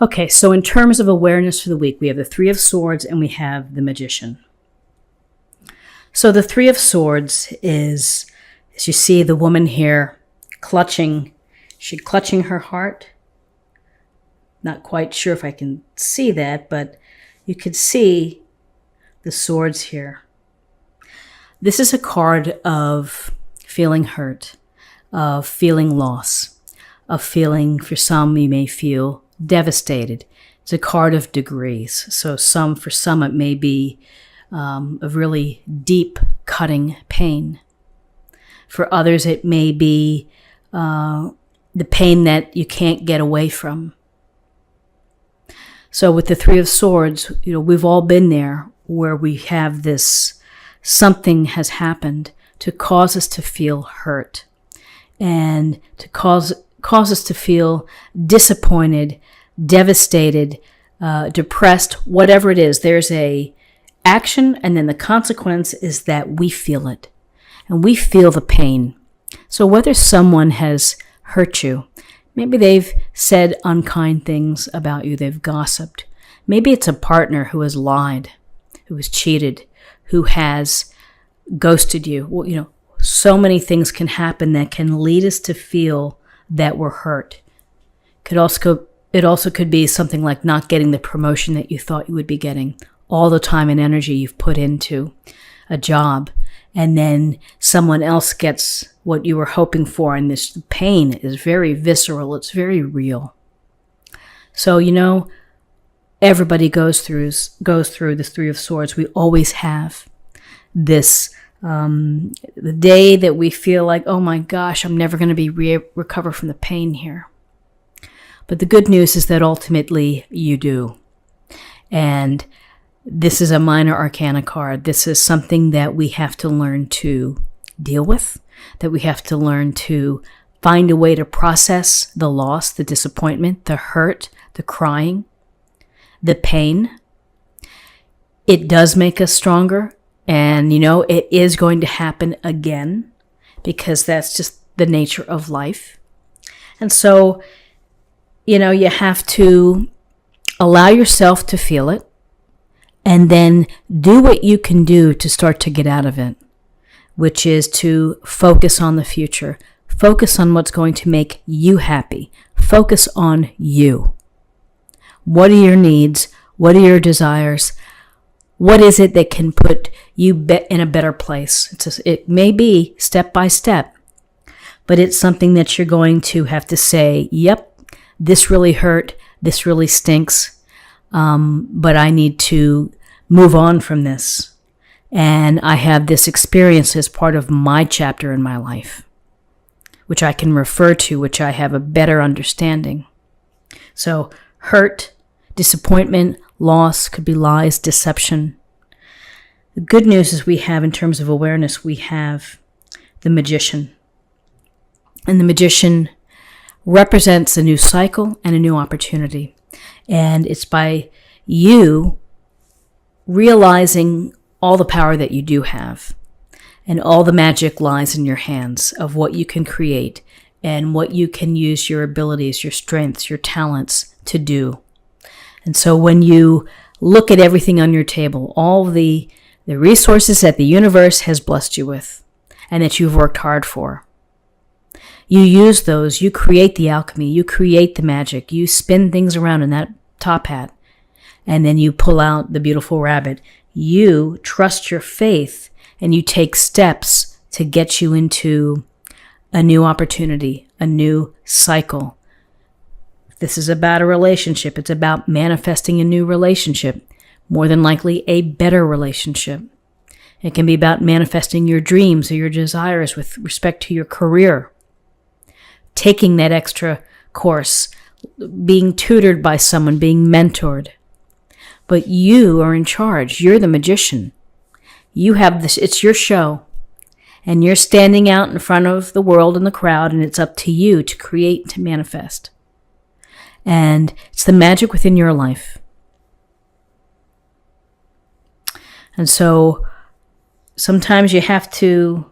Okay, so in terms of awareness for the week, we have the Three of Swords and we have the Magician. So the Three of Swords is, as you see the woman here clutching her heart. Not quite sure if I can see that, but you could see the swords here. This is a card of feeling hurt, of feeling loss, of feeling, for some you may feel devastated. It's a card of degrees. So for some it may be a really deep cutting pain. For others it may be the pain that you can't get away from. So with the Three of Swords, we've all been there where we have this, something has happened to cause us to feel hurt and to cause us to feel disappointed, devastated, depressed, whatever it is. There's a action, and then the consequence is that we feel it and we feel the pain. So whether someone has hurt you, maybe they've said unkind things about you, they've gossiped. Maybe it's a partner who has lied, who has cheated, who has ghosted you. Well, so many things can happen that can lead us to feel that we're hurt. It also could be something like not getting the promotion that you thought you would be getting, all the time and energy you've put into a job, and then someone else gets what you were hoping for, and this pain is very visceral, it's very real. So, everybody goes through this Three of Swords. We always have this, the day that we feel like, oh my gosh, I'm never going to be recover from the pain here. But the good news is that ultimately you do. And this is a minor arcana card. This is something that we have to learn to deal with, that we have to learn to find a way to process the loss, the disappointment, the hurt, the crying, the pain. It does make us stronger. And, it is going to happen again because that's just the nature of life. And so, you have to allow yourself to feel it and then do what you can do to start to get out of it, which is to focus on the future. Focus on what's going to make you happy. Focus on you. What are your needs? What are your desires? What is it that can put you in a better place? It may be step by step, but it's something that you're going to have to say, yep, this really hurt, this really stinks, but I need to move on from this. And I have this experience as part of my chapter in my life, which I can refer to, which I have a better understanding. So hurt, disappointment, loss, could be lies, deception. The good news is we have, in terms of awareness, we have the Magician. And the Magician represents a new cycle and a new opportunity. And it's by you realizing all the power that you do have, and all the magic lies in your hands of what you can create and what you can use your abilities, your strengths, your talents to do. And so when you look at everything on your table, all the resources that the universe has blessed you with and that you've worked hard for, you use those, you create the alchemy, you create the magic, you spin things around in that top hat, and then you pull out the beautiful rabbit. You trust your faith and you take steps to get you into a new opportunity, a new cycle. If this is about a relationship, it's about manifesting a new relationship, more than likely a better relationship. It can be about manifesting your dreams or your desires with respect to your career, taking that extra course, being tutored by someone, being mentored. But you are in charge. You're the magician. You have this, it's your show. And you're standing out in front of the world and the crowd, and it's up to you to create, to manifest. And it's the magic within your life. And so sometimes you have to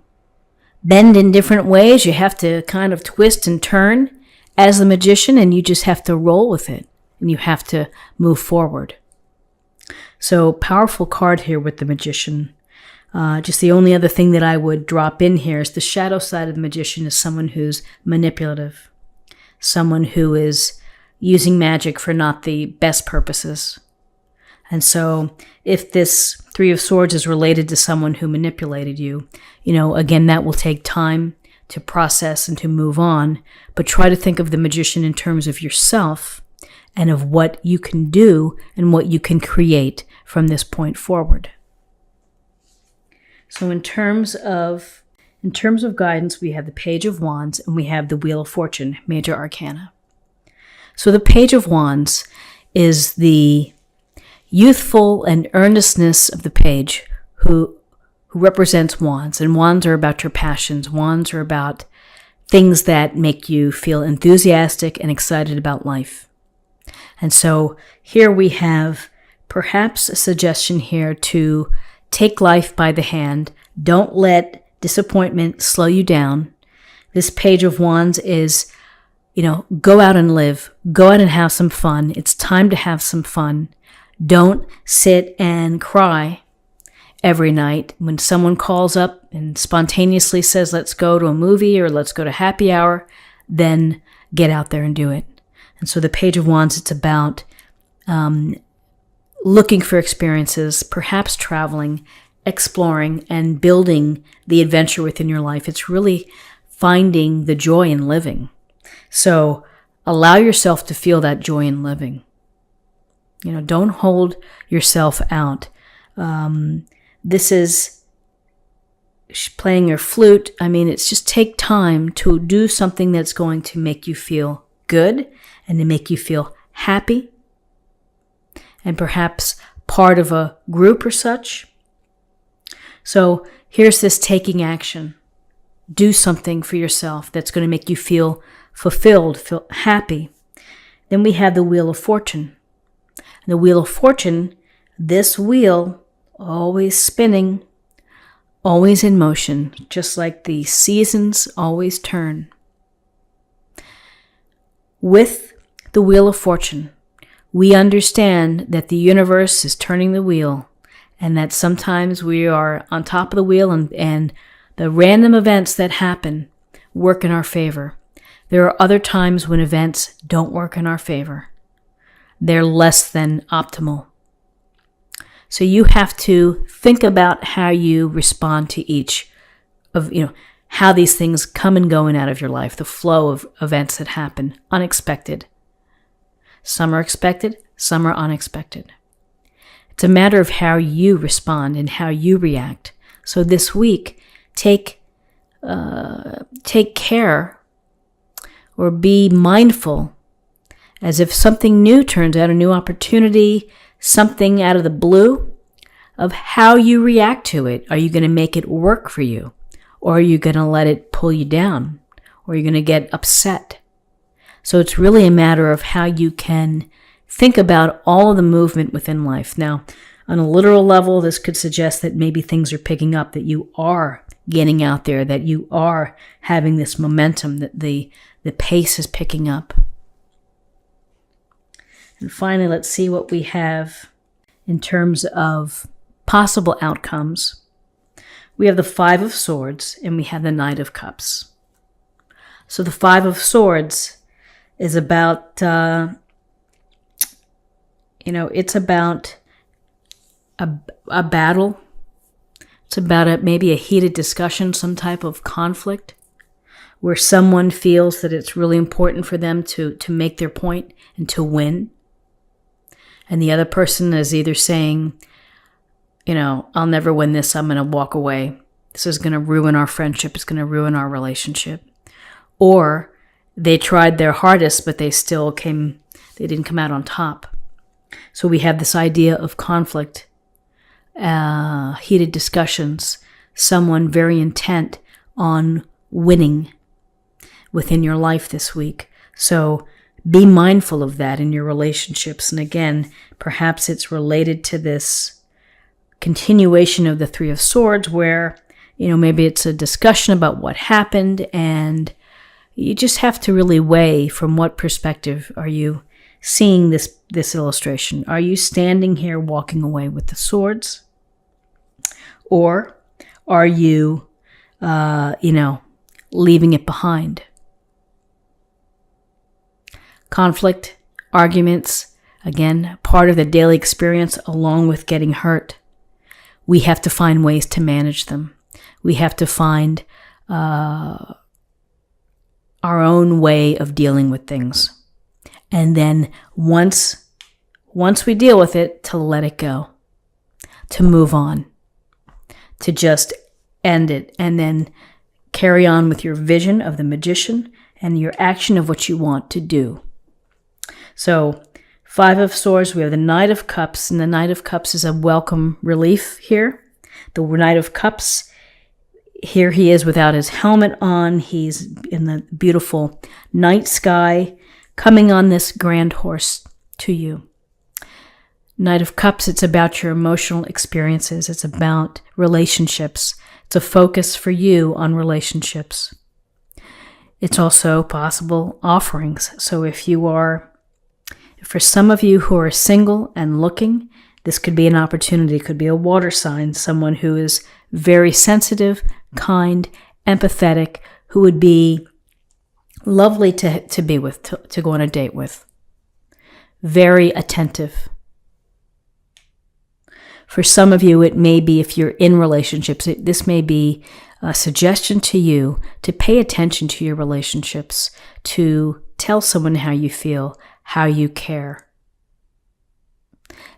bend in different ways. You have to kind of twist and turn as the magician, and you just have to roll with it. and you have to move forward. So powerful card here with the Magician. Just the only other thing that I would drop in here is the shadow side of the Magician is someone who's manipulative, someone who is using magic for not the best purposes. And so if this Three of Swords is related to someone who manipulated you, again, that will take time to process and to move on. But try to think of the Magician in terms of yourself and of what you can do and what you can create from this point forward. So in terms of guidance, we have the Page of Wands and we have the Wheel of Fortune, major arcana. So the Page of Wands is the youthful and earnestness of the page who represents wands. And wands are about your passions. Wands are about things that make you feel enthusiastic and excited about life. And so here we have perhaps a suggestion here to take life by the hand. Don't let disappointment slow you down. This Page of Wands is, go out and live. Go out and have some fun. It's time to have some fun. Don't sit and cry every night when someone calls up and spontaneously says, let's go to a movie or let's go to happy hour. Then get out there and do it. And so the Page of Wands, it's about looking for experiences, perhaps traveling, exploring, and building the adventure within your life. It's really finding the joy in living. So allow yourself to feel that joy in living. Don't hold yourself out. This is playing your flute. It's just take time to do something that's going to make you feel good and to make you feel happy and perhaps part of a group or such. So here's this taking action. Do something for yourself that's going to make you feel fulfilled, feel happy. Then we have the Wheel of Fortune. The Wheel of Fortune, this wheel, always spinning, always in motion, just like the seasons always turn. With the Wheel of Fortune, we understand that the universe is turning the wheel and that sometimes we are on top of the wheel and the random events that happen work in our favor. There are other times when events don't work in our favor. They're less than optimal. So you have to think about how you respond to each of, how these things come and go in out of your life, the flow of events that happen, unexpected. Some are expected, some are unexpected. It's a matter of how you respond and how you react. So this week, take care or be mindful as if something new turns out, a new opportunity, something out of the blue, of how you react to it. Are you going to make it work for you? Or are you going to let it pull you down? Or are you going to get upset? So it's really a matter of how you can think about all of the movement within life. Now, on a literal level, this could suggest that maybe things are picking up, that you are getting out there, that you are having this momentum, that the pace is picking up. And finally, let's see what we have in terms of possible outcomes. We have the Five of Swords and we have the Knight of Cups. So the Five of Swords is about, it's about a battle. It's about maybe a heated discussion, some type of conflict, where someone feels that it's really important for them to make their point and to win. And the other person is either saying, I'll never win this, I'm going to walk away. This is going to ruin our friendship, it's going to ruin our relationship. Or they tried their hardest, but they didn't come out on top. So we have this idea of conflict, heated discussions, someone very intent on winning within your life this week. So be mindful of that in your relationships. And again, perhaps it's related to this continuation of the Three of Swords where, maybe it's a discussion about what happened and you just have to really weigh from what perspective are you seeing this illustration? Are you standing here walking away with the swords? Or are you, leaving it behind? Conflict, arguments, again, part of the daily experience along with getting hurt. We have to find ways to manage them. We have to find our own way of dealing with things. And then once we deal with it, to let it go, to move on, to just end it, and then carry on with your vision of the magician and your action of what you want to do. So, Five of Swords, we have the Knight of Cups, and the Knight of Cups is a welcome relief here. The Knight of Cups, here he is without his helmet on. He's in the beautiful night sky, coming on this grand horse to you. Knight of Cups, it's about your emotional experiences. It's about relationships. It's a focus for you on relationships. It's also possible offerings. So for some of you who are single and looking, this could be an opportunity. It could be a water sign, someone who is very sensitive, kind, empathetic, who would be lovely to be with, to go on a date with. Very attentive. For some of you, it may be, if you're in relationships, this may be a suggestion to you to pay attention to your relationships, to tell someone how you feel, how you care,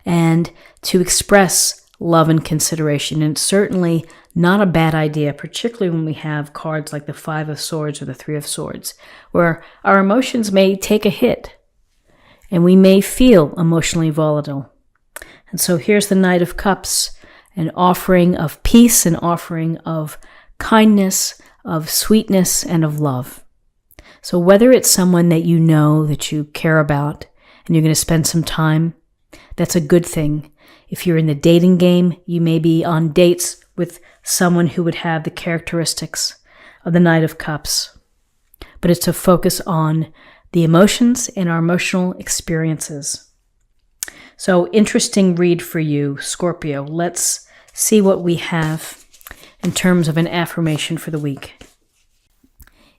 and to express love and consideration. And it's certainly not a bad idea, particularly when we have cards like the Five of Swords or the Three of Swords, where our emotions may take a hit and we may feel emotionally volatile. And so here's the Knight of Cups, an offering of peace, an offering of kindness, of sweetness, and of love. So whether it's someone that you know, that you care about, and you're going to spend some time, that's a good thing. If you're in the dating game, you may be on dates with someone who would have the characteristics of the Knight of Cups. But it's to focus on the emotions and our emotional experiences. So interesting read for you, Scorpio. Let's see what we have in terms of an affirmation for the week.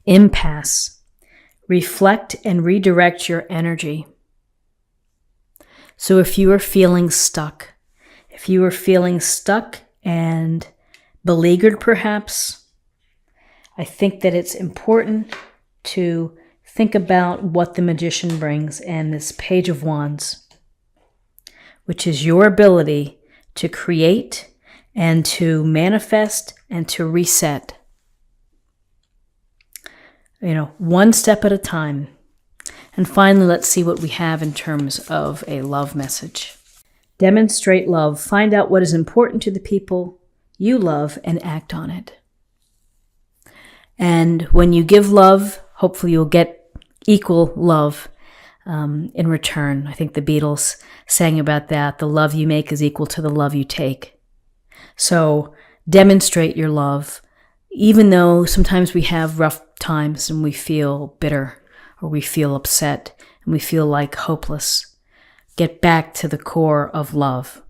Impasse. Reflect and redirect your energy. So if you are feeling stuck, and beleaguered perhaps, I think that it's important to think about what the Magician brings and this Page of Wands, which is your ability to create and to manifest and to reset. One step at a time. And finally, let's see what we have in terms of a love message. Demonstrate love. Find out what is important to the people you love and act on it. And when you give love, hopefully you'll get equal love in return. I think the Beatles sang about that. The love you make is equal to the love you take. So demonstrate your love. Even though sometimes we have rough times and we feel bitter or we feel upset and we feel like hopeless, get back to the core of love.